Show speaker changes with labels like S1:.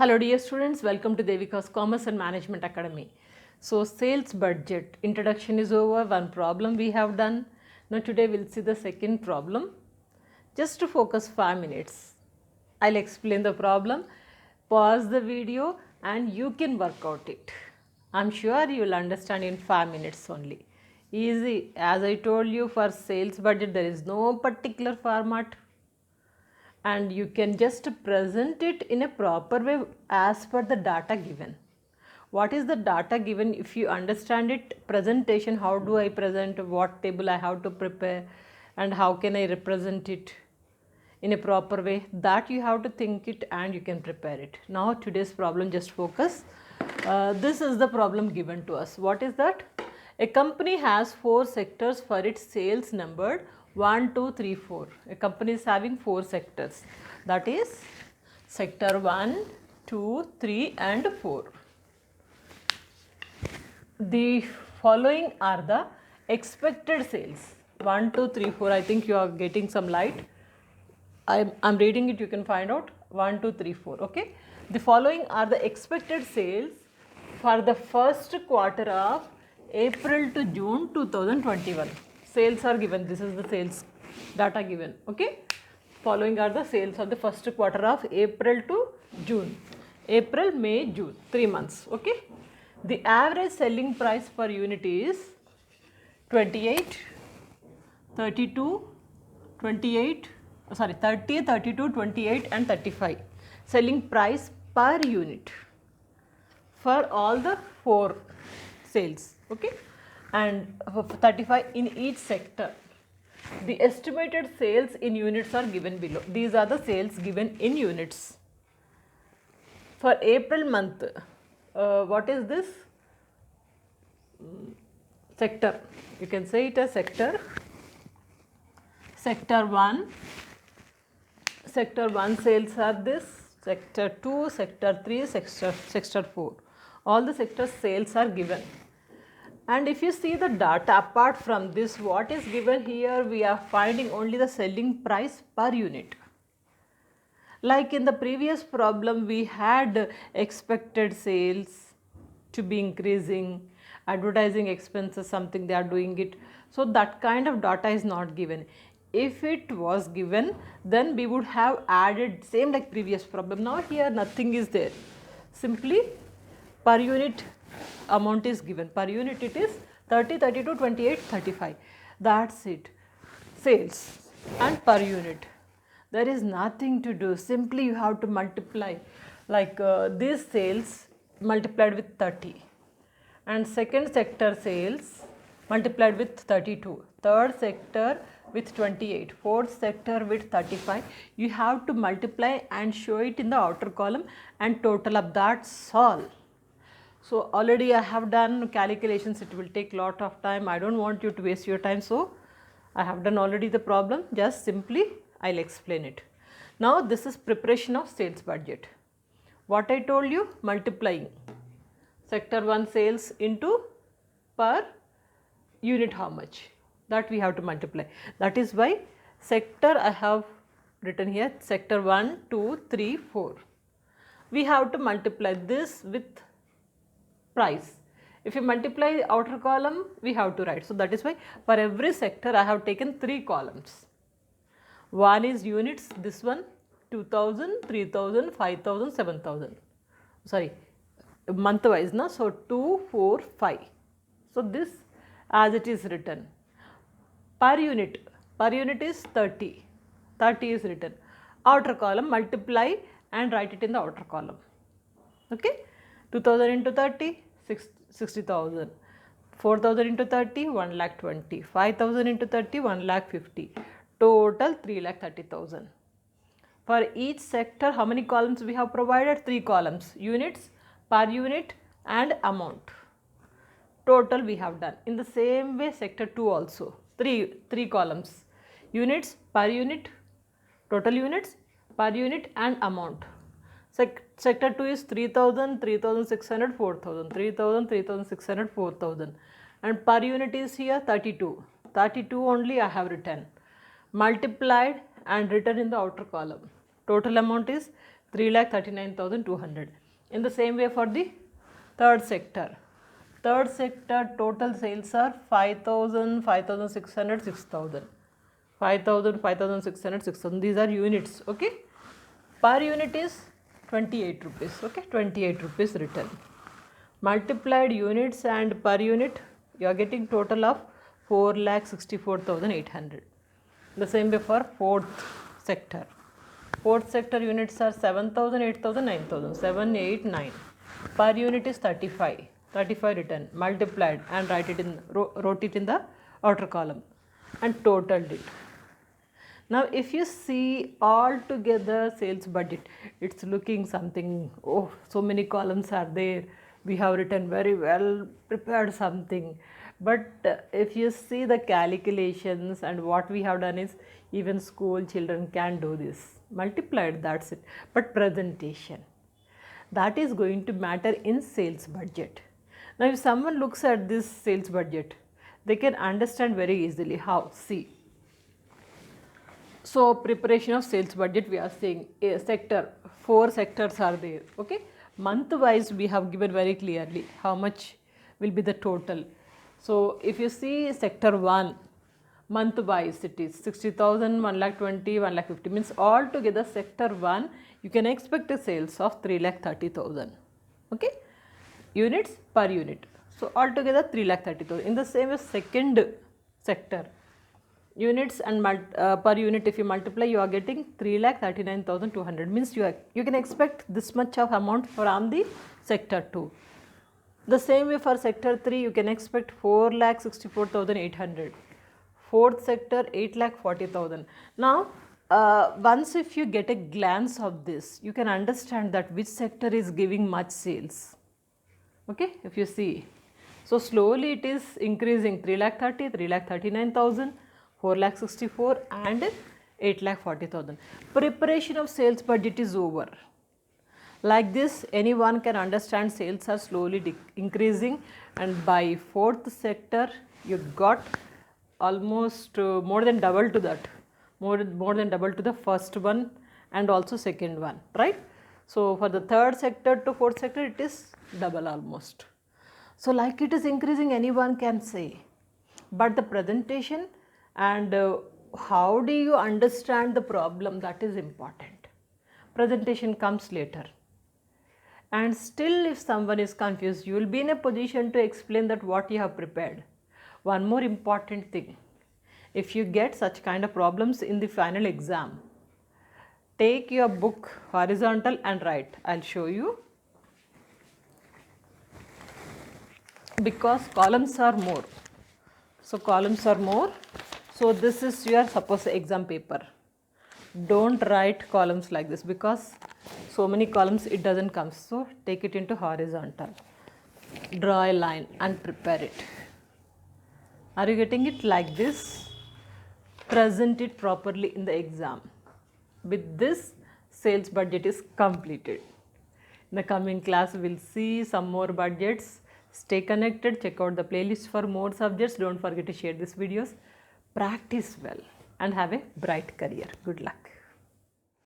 S1: Hello dear students, welcome to Devika's Commerce and Management Academy. So sales budget introduction is over, one problem we have done. Now today we'll see the second problem. Just to focus 5 minutes, I'll explain the problem, pause the video and you can work out it. I'm sure you'll understand in 5 minutes only. Easy, as I told you, for sales budget there is no particular format, and you can just present it in a proper way as per the data given. What is the data given? If you understand it, presentation, how do I present, what table I have to prepare, and how can I represent it in a proper way, that you have to think it and you can prepare it. Now today's problem, just focus. This is the problem given to us. What is that? A company has 4 sectors for its sales numbered 1, 2, 3, 4. A company is having 4 sectors, that is sector 1, 2, 3 and 4. The following are the expected sales 1, 2, 3, 4. I think you are getting some light. I'm reading it, you can find out 1, 2, 3, 4. Okay. The following are the expected sales for the first quarter of April to June 2021. Sales are given. This is the sales data given. Okay. Following are the sales of the first quarter of April to June. April, May, June. 3 months. Okay. The average selling price per unit is 28, 32, 28, 30, 32, 28 and 35. Selling price per unit for all the 4 sales. Okay. And 35 in each sector. The estimated sales in units are given below. These are the sales given in units. For April month, what is this? Sector. You can say it as sector. Sector 1. Sector 1 sales are this. Sector 2, sector 3, sector 4. All the sector sales are given. And if you see the data apart from this, what is given here, we are finding only the selling price per unit. Like in the previous problem, we had expected sales to be increasing, advertising expenses, something they are doing it. So that kind of data is not given. If it was given, then we would have added same like previous problem. Now here nothing is there. Simply per unit amount is given. Per unit it is 30, 32, 28, 35. That's it. Sales and per unit. There is nothing to do. Simply you have to multiply. Like this sales multiplied with 30. And second sector sales multiplied with 32. Third sector with 28. Fourth sector with 35. You have to multiply and show it in the outer column and total up. That's all. So already I have done calculations, it will take lot of time. I don't want you to waste your time. So I have done already the problem, just simply I'll explain it. Now this is preparation of sales budget. What I told you, multiplying sector 1 sales into per unit how much, that we have to multiply. That is why sector I have written here, sector 1, 2, 3, 4. We have to multiply this with price. If you multiply the outer column, we have to write. So that is why for every sector I have taken 3 columns. One is units, this one 2000, 3000, 5000, 7000. Sorry, month wise, na? So 2, 4, 5. So this as it is written. Per unit is 30. 30 is written. Outer column multiply and write it in the outer column. Okay. 2000 into 30, 60,000. 4000 into 30, 1,20,000. 5000 into 30, 1,50,000. Total 3,30,000. For each sector, how many columns we have provided? 3 columns. Units, per unit and amount. Total we have done. In the same way, sector 2 also. 3 columns. Units, per unit, total units, per unit and amount. Sector 2 is 3000, 3600, 4000, 3000, 3600, 4000, and per unit is here 32. 32 only I have written. Multiplied and written in the outer column. Total amount is 3,39,200. In the same way for the third sector. Third sector total sales are 5,000, 5,600, 6,000. 5,000, 5,600, 6,000. These are units, okay. Per unit is 28 rupees, okay. 28 rupees written. Multiplied units and per unit, you are getting total of 4,64,800. The same way for fourth sector. Fourth sector units are 7,000, 8,000, 9,000. 7, 8, 9. Per unit is 35. 35 written, multiplied and wrote it in the outer column and totaled it. Now if you see all together sales budget, it's looking something, oh, so many columns are there, we have written very well prepared something. But if you see the calculations and what we have done is, even school children can do this, multiplied, that's it. But presentation, that is going to matter in sales budget. Now if someone looks at this sales budget, they can understand very easily how. See, so preparation of sales budget, we are saying a sector, 4 sectors are there, okay. Month wise we have given very clearly how much will be the total. So if you see sector 1, month wise it is 60,000, 1,20,000, 1,50,000, means all together sector 1 you can expect a sales of 3,30,000, okay. Units per unit. So altogether 3,30,000. In the same way second sector, units and per unit if you multiply, you are getting 3,39,200, means you can expect this much of amount from the sector 2. The same way for sector 3 you can expect 4,64,800. Fourth sector 8,40,000. Now once if you get a glance of this, you can understand that which sector is giving much sales. Okay, if you see, so slowly it is increasing 3,30,000, 3,39,000, 4,64,000 and 8,40,000. Preparation of sales budget is over. Like this, anyone can understand sales are slowly increasing, and by fourth sector you got almost more than double to that, more than double to the first one and also second one, right? So for the third sector to fourth sector it is double almost. So like it is increasing, anyone can say, but the presentation and how do you understand the problem, that is important. Presentation comes later. And still if someone is confused, you will be in a position to explain that what you have prepared. One more important thing, if you get such kind of problems in the final exam, take your book horizontal and write. I will show you, because columns are more. So columns are more. So this is your suppose exam paper. Don't write columns like this, because so many columns it doesn't come. So take it into horizontal, draw a line and prepare it. Are you getting it? Like this, present it properly in the exam. With this, sales budget is completed. In the coming class we will see some more budgets. Stay connected, check out the playlist for more subjects. Don't forget to share these videos. Practice well and have a bright career. Good luck.